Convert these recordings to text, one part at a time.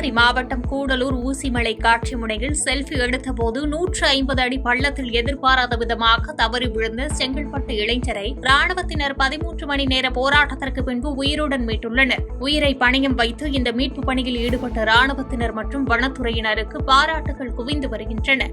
கிருஷ்ணகிரி மாவட்டம் கூடலூர் ஊசிமலை காட்சி முனையில் செல்ஃபி எடுத்தபோது 150 அடி பள்ளத்தில் எதிர்பாராத விதமாக தவறி விழுந்த செங்கல்பட்டு இளைஞரை ராணுவத்தினர் 13 மணி நேர போராட்டத்திற்கு பின்பு உயிருடன் மீட்டுள்ளனர். உயிரை பணயம் வைத்து இந்த மீட்பு பணியில் ஈடுபட்ட ராணுவத்தினர் மற்றும் வனத்துறையினருக்கு பாராட்டுகள் குவிந்து வருகின்றன.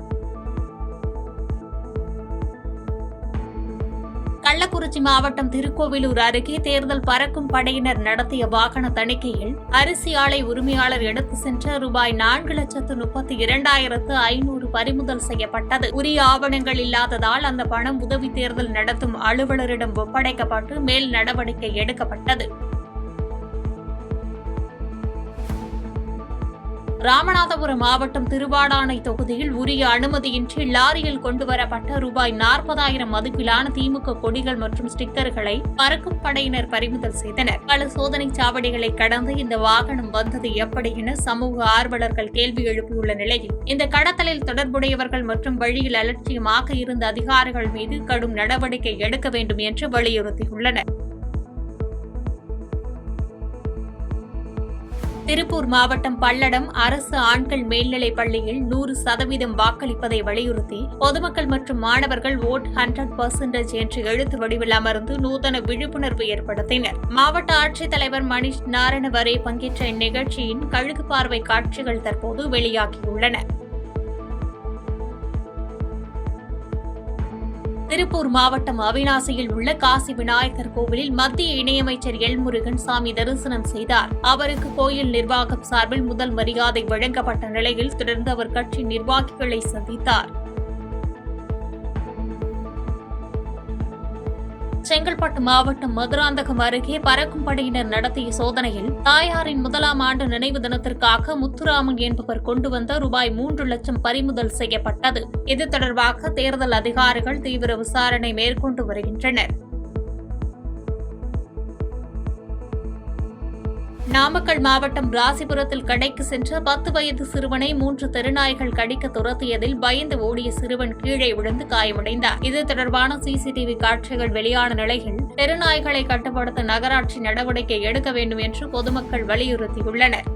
கள்ளக்குறிச்சி மாவட்டம் திருக்கோவிலூர் அருகே தேர்தல் பறக்கும் படையினர் நடத்திய வாகன தணிக்கையில் அரிசி ஆலை உரிமையாளர் எடுத்து சென்ற ரூபாய் 4,32,500 பறிமுதல் செய்யப்பட்டது. உரிய ஆவணங்கள் இல்லாததால் அந்த பணம் உதவி தேர்தல் நடத்தும் அலுவலரிடம் ஒப்படைக்கப்பட்டு மேல் நடவடிக்கை எடுக்கப்பட்டது. ராமநாதபுரம் மாவட்டம் திருவாடானை தொகுதியில் உரிய அனுமதியின்றி லாரியில் கொண்டுவரப்பட்ட ரூபாய் 40,000 மதிப்பிலான திமுக கொடிகள் மற்றும் ஸ்டிக்கர்களை பறக்கும் படையினர் பறிமுதல் செய்தனர். பல சோதனைச் சாவடிகளை கடந்து இந்த வாகனம் வந்தது எப்படி என சமூக ஆர்வலர்கள் கேள்வி எழுப்பியுள்ள நிலையில் இந்த கடத்தலில் தொடர்புடையவர்கள் மற்றும் வழியில் அலட்சியமாக இருந்த அதிகாரிகள் மீது கடும் நடவடிக்கை எடுக்க வேண்டும் என்று வலியுறுத்தியுள்ளனர். திருப்பூர் மாவட்டம் பல்லடம் அரசு ஆண்கள் மேல்நிலைப் பள்ளியில் 100% வாக்களிப்பதை வலியுறுத்தி பொதுமக்கள் மற்றும் மாணவர்கள் ஓட் 100% என்று எழுத்து வடிவில் அமர்ந்து நூதன விழிப்புணர்வு ஏற்படுத்தினர். மாவட்ட ஆட்சித்தலைவர் மணிஷ் நாரணவரே பங்கேற்ற இந்நிகழ்ச்சியின் கழுகு பார்வை காட்சிகள் தற்போது வெளியாகியுள்ளன. திருப்பூர் மாவட்டம் அவிநாசியில் உள்ள காசி விநாயகர் கோவிலில் மத்திய இணையமைச்சர் எல் முருகன் சாமி தரிசனம் செய்தார். அவருக்கு கோயில் நிர்வாகம் சார்பில் முதல் மரியாதை வழங்கப்பட்ட நிலையில் தொடர்ந்து அவர் கட்சி நிர்வாகிகளை சந்தித்தார். செங்கல்பட்டு மாவட்டம் மதுராந்தகம் அருகே பறக்கும் படையினர் நடத்திய சோதனையில் தாயாரின் 1ஆம் ஆண்டு நினைவு தினத்திற்காக முத்துராமன் என்பவர் கொண்டு வந்த ரூபாய் 3 லட்சம் பறிமுதல் செய்யப்பட்டது. இது தொடர்பாக தேர்தல் அதிகாரிகள் தீவிர விசாரணை மேற்கொண்டு வருகின்றனர். நாமக்கல் மாவட்டம் ராசிபுரத்தில் கடைக்கு சென்ற 10 வயது சிறுவனை 3 தெருநாய்கள் கடிக்க துரத்தியதில் பயந்து ஓடிய சிறுவன் கீழே விழுந்து காயமடைந்தார். இது தொடர்பான சிசிடிவி காட்சிகள் வெளியான நிலையில் தெருநாய்களை கட்டுப்படுத்த நகராட்சி நடவடிக்கை எடுக்க வேண்டும் என்று பொதுமக்கள் வலியுறுத்தியுள்ளனர்.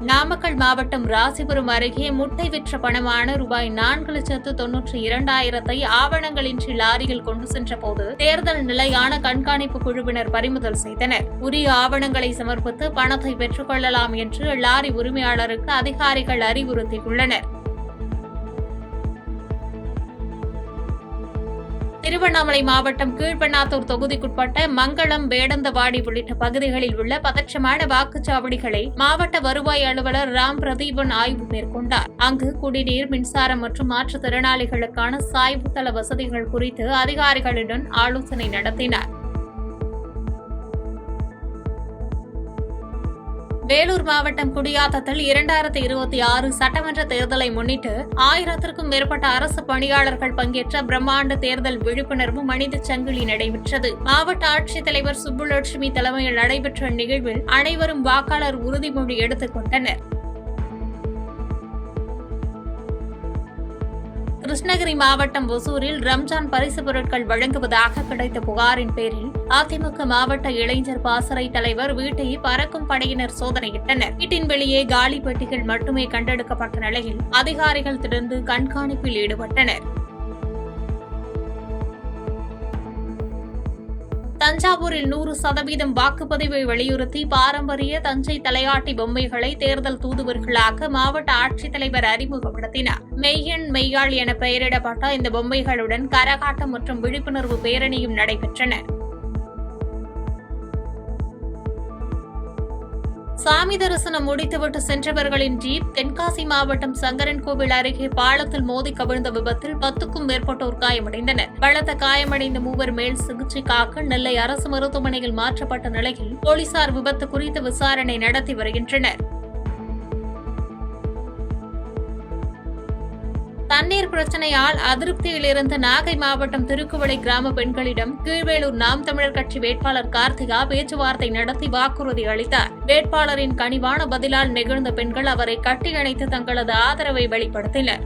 நாமக்கல் மாவட்டம் ராசிபுரம் அருகே முட்டை விற்ற பணமான ரூபாய் 4,92,000 ஆவணங்களின்றி லாரியில் கொண்டு சென்றபோது தேர்தல் நிலையான கண்காணிப்பு குழுவினர் பறிமுதல் செய்தனர். உரிய ஆவணங்களை சமர்ப்பித்து பணத்தை பெற்றுக் கொள்ளலாம் என்று லாரி உரிமையாளருக்கு அதிகாரிகள் அறிவுறுத்தியுள்ளனர். திருவண்ணாமலை மாவட்டம் கீழ்பெண்ணாத்தூர் தொகுதிக்குட்பட்ட மங்களம், வேடந்தவாடி உள்ளிட்ட பகுதிகளில் உள்ள பதற்றமான வாக்குச்சாவடிகளை மாவட்ட வருவாய் அலுவலர் ராம் பிரதீபன் ஆய்வு மேற்கொண்டார். அங்கு குடிநீர், மின்சாரம் மற்றும் மாற்றுத்திறனாளிகளுக்கான சாய்வுதள வசதிகள் குறித்து அதிகாரிகளுடன் ஆலோசனை நடத்தினார். வேலூர் மாவட்டம் குடியாத்தத்தில் 2026 சட்டமன்ற தேர்தலை முன்னிட்டு 1000க்கும் மேற்பட்ட அரசு பணியாளர்கள் பங்கேற்ற பிரம்மாண்ட தேர்தல் விழிப்புணர்வு மனித சங்கிலி நடைபெற்றது. மாவட்ட ஆட்சித்தலைவர் சுப்புலட்சுமி தலைமையில் நடைபெற்ற நிகழ்வில் அனைவரும் வாக்காளர் உறுதிமொழி எடுத்துக் கொண்டனர். கிருஷ்ணகிரி மாவட்டம் ஒசூரில் ரம்ஜான் பரிசு பொருட்கள் வழங்குவதாக கிடைத்த புகாரின் பேரில் அதிமுக மாவட்ட இளைஞர் பாசறை தலைவர் வீட்டை பறக்கும் படையினர் சோதனையிட்டனர். வீட்டின் வெளியே காலி பெட்டிகள் மட்டுமே கண்டெடுக்கப்பட்ட நிலையில் அதிகாரிகள் தொடர்ந்து கண்காணிப்பில் ஈடுபட்டனர். தஞ்சாவூரில் 100% வாக்குப்பதிவை வலியுறுத்தி பாரம்பரிய தஞ்சை தலையாட்டி பொம்மைகளை தேர்தல் தூதுவர்களாக மாவட்ட ஆட்சித்தலைவர் அறிமுகப்படுத்தினார். மெய்யன் மெய்யாள் என பெயரிடப்பட்ட இந்த பொம்மைகளுடன் கரகாட்டம் மற்றும் விழிப்புணர்வு பேரணியும் நடைபெற்றன. சாமி தரிசனம் முடித்துவிட்டு சென்றவர்களின் ஜீப் தென்காசி மாவட்டம் சங்கரன்கோவில் அருகே பாலத்தில் மோதி கவிழ்ந்த விபத்தில் 10க்கும் மேற்பட்டோர் காயமடைந்தனர். பலத்த காயமடைந்த 3 மேல் சிகிச்சைக்காக நெல்லை அரசு மருத்துவமனையில் மாற்றப்பட்ட நிலையில் போலீசார் விபத்து குறித்து விசாரணை நடத்தி வருகின்றனர். தண்ணீர் பிரச்சினையால் அதிருப்தியில் இருந்த நாகை மாவட்டம் திருக்குவளை கிராம பெண்களிடம் கீழ்வேளூர் நாம் தமிழர் கட்சி வேட்பாளர் கார்த்திகா பேச்சுவார்த்தை நடத்தி வாக்குறுதி அளித்தார். வேட்பாளரின் கனிவான பதிலால் நெகிழ்ந்த பெண்கள் அவரை கட்டியணைத்து தங்களது ஆதரவை வெளிப்படுத்தினர்.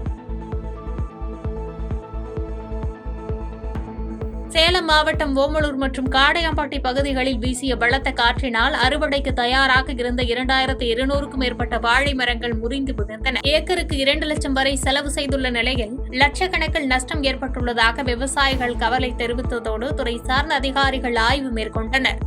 சேலம் மாவட்டம் ஓமலூர் மற்றும் காடையாம்பட்டி பகுதிகளில் வீசிய பலத்த காற்றினால் அறுவடைக்கு தயாராக இருந்த 2200க்கும் மேற்பட்ட வாழை மரங்கள் முறிந்து விழுந்தன. ஏக்கருக்கு 2 லட்சம் வரை செலவு செய்துள்ள நிலையில் லட்சக்கணக்கில் நஷ்டம் ஏற்பட்டுள்ளதாக விவசாயிகள் கவலை தெரிவித்ததோடு துறை சார்ந்த அதிகாரிகள் ஆய்வு மேற்கொண்டனர்.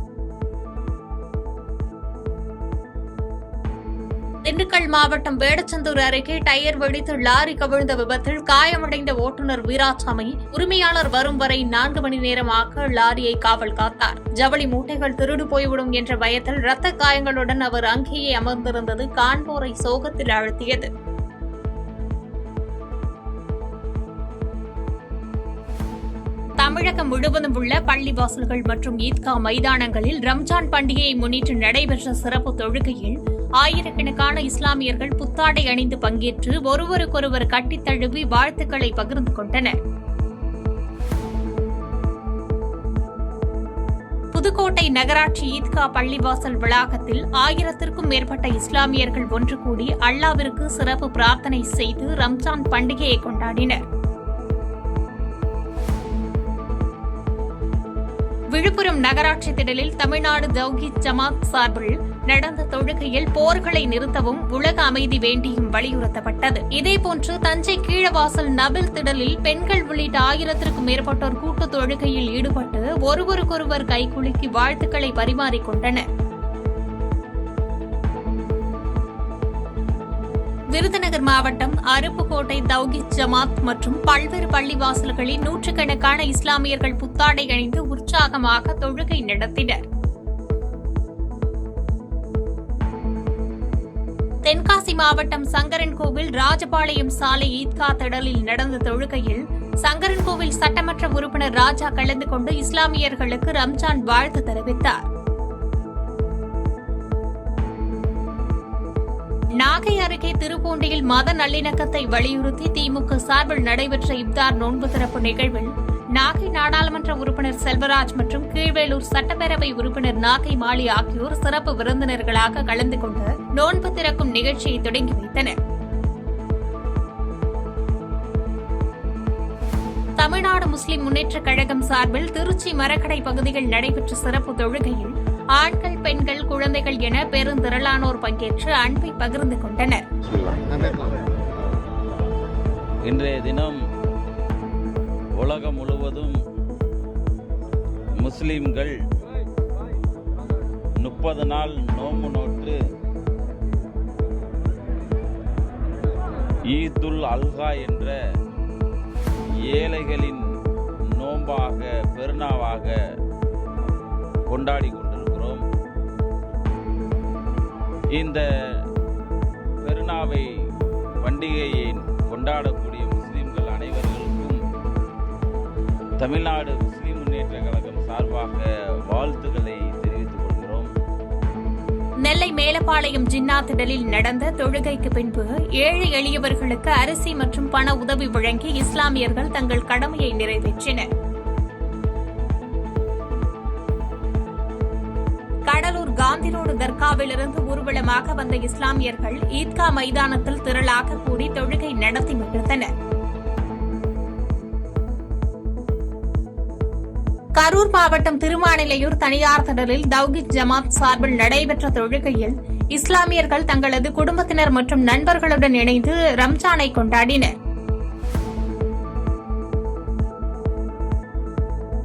திண்டுக்கல் மாவட்டம் வேடச்சந்தூர் அருகே டயர் வெடித்து லாரி கவிழ்ந்த விபத்தில் காயமடைந்த ஓட்டுநர் வீராசாமி உரிமையாளர் வரும் வரை 4 மணி நேரமாக லாரியை காவல் காத்தார். ஜவுளி மூட்டைகள் திருடு போய்விடும் என்ற பயத்தில் இரத்த காயங்களுடன் அவர் அங்கேயே அமர்ந்திருந்தது காண்போரை சோகத்தில் ஆழ்த்தியது. தமிழகம் முழுவதும் உள்ள பள்ளிவாசல்கள் மற்றும் ஈத்கா மைதானங்களில் ரம்ஜான் பண்டிகையை முன்னிட்டு நடைபெற்ற சிறப்பு தொழுகையில் ஆயிரக்கணக்கான இஸ்லாமியர்கள் புத்தாடை அணிந்து பங்கேற்று ஒருவருக்கொருவர் கட்டித் தழுவி வாழ்த்துக்களை பகிர்ந்து கொண்டனர். புதுக்கோட்டை நகராட்சி ஈத்கா பள்ளிவாசல் வளாகத்தில் 1000க்கும் மேற்பட்ட இஸ்லாமியர்கள் ஒன்று கூடி அல்லாவிற்கு சிறப்பு பிரார்த்தனை செய்து ரம்ஜான் பண்டிகையை கொண்டாடினர். விழுப்புரம் நகராட்சி திடலில் தமிழ்நாடு தௌஹீத் ஜமாத் சார்பில் நடந்த தொழுகையில் போர்களை நிறுத்தவும் உலக அமைதி வேண்டியும் வலியுறுத்தப்பட்டது. இதேபோன்று தஞ்சை கீழவாசல் நபில் திடலில் பெண்கள் உள்ளிட்ட 1000க்கும் மேற்பட்டோர் கூட்டு தொழுகையில் ஈடுபட்டு ஒருவருக்கொருவர் கைகுலுக்கி வாழ்த்துக்களை பரிமாறிக்கொண்டனர். விருதுநகர் மாவட்டம் அருப்புக்கோட்டை தௌஹீத் ஜமாத் மற்றும் பல்வேறு பள்ளிவாசல்களில் நூற்றுக்கணக்கான இஸ்லாமியர்கள் புத்தாடை அணிந்து உற்சாகமாக தொழுகை நடத்தினர். தென்காசி மாவட்டம் சங்கரன்கோவில் ராஜபாளையம் சாலை ஈத்கா திடலில் நடந்த தொழுகையில் சங்கரன்கோவில் சட்டமன்ற உறுப்பினர் ராஜா கலந்து கொண்டு இஸ்லாமியர்களுக்கு ரம்ஜான் வாழ்த்து தெரிவித்தார். நாகை அருகே திருப்பூண்டியில் மத நல்லிணக்கத்தை வலியுறுத்தி திமுக சார்பில் நடைபெற்ற இப்தார் நோன்பு திறப்பு நிகழ்வில் நாகை நாடாளுமன்ற உறுப்பினர் செல்வராஜ் மற்றும் கீழ்வேலூர் சட்டப்பேரவை உறுப்பினர் நாகை மாலி ஆகியோர் சிறப்பு விருந்தினர்களாக கலந்து கொண்டு நோன்பு திறக்கும் நிகழ்ச்சியை தொடங்கி வைத்தனர். தமிழ்நாடு முஸ்லிம் முன்னேற்றக் கழகம் சார்பில் திருச்சி மரக்கடை பகுதியில் நடைபெற்ற சிறப்பு தொழுகையில் ஆண்கள், பெண்கள், குழந்தைகள் என பெருந்திரளானோர் பங்கேற்று அன்பை பகிர்ந்து கொண்டனர். இன்றைய தினம் உலகம் முழுவதும் முஸ்லிம்கள் 30 நாள் நோன்பு நோற்று ஈதுல் அல்ஹா என்ற ஏழைகளின் நோன்பாக பெருநாளாக கொண்டாடி கொண்டிருக்கிறோம். இந்த பெருநாளை பண்டிகையை கொண்டாடக்கூடிய முஸ்லிம்கள் அனைவர்களுக்கும் தமிழ்நாடு முஸ்லிம் முன்னேற்ற கழகம் சார்பாக வாழ்த்துக்களை தெரிவித்துக் கொள்கிறோம். நெல்லை மேலப்பாளையம் ஜின்னா திடலில் நடந்த தொழுகைக்கு பின்பு ஏழை எளியவர்களுக்கு அரிசி மற்றும் பண உதவி வழங்கி இஸ்லாமியர்கள் தங்கள் கடமையை நிறைவேற்றினர். கடலூர் காந்தி ரோடு தர்காவிலிருந்து ஊர்வலமாக வந்த இஸ்லாமியர்கள் ஈத்கா மைதானத்தில் திரளாக கூடி தொழுகை நடத்தி மகிழ்ந்தனர். கரூர் மாவட்டம் திருமாநிலையூர் தனியார் திடலில் தௌஹீத் ஜமாத் சார்பில் நடைபெற்ற தொழுகையில் இஸ்லாமியர்கள் தங்களது குடும்பத்தினர் மற்றும் நண்பர்களுடன் இணைந்து ரம்ஜானை கொண்டாடினர்.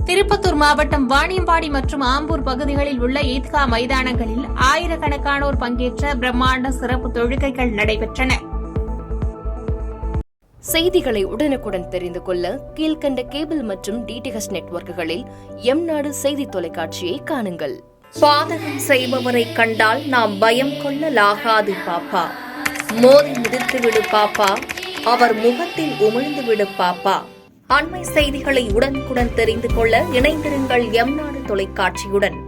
திருப்பத்தூர் மாவட்டம் வாணியம்பாடி மற்றும் ஆம்பூர் பகுதிகளில் உள்ள ஈத்கா மைதானங்களில் ஆயிரக்கணக்கானோர் பங்கேற்ற பிரம்மாண்ட சிறப்பு தொழுகைகள் நடைபெற்றன. செய்திகளை உடனுக்குடன் தெரிந்து கொள்ள கீழ்கண்ட கேபிள் மற்றும் டிடிஎச் நெட்வொர்க்குகளில் எம்நாடு செய்தி தொலைக்காட்சியை காணுங்கள். பாதகம் செய்பவரை கண்டால் நாம் பயம் கொள்ளலாகாது பாப்பா. மோதி மிதித்துவிடு பாப்பா, அவர் முகத்தில் உமிழ்ந்துவிடு பாப்பா. அண்மை செய்திகளை உடனுக்குடன் தெரிந்து கொள்ள இணைந்திருங்கள் எம்நாடு தொலைக்காட்சியுடன்.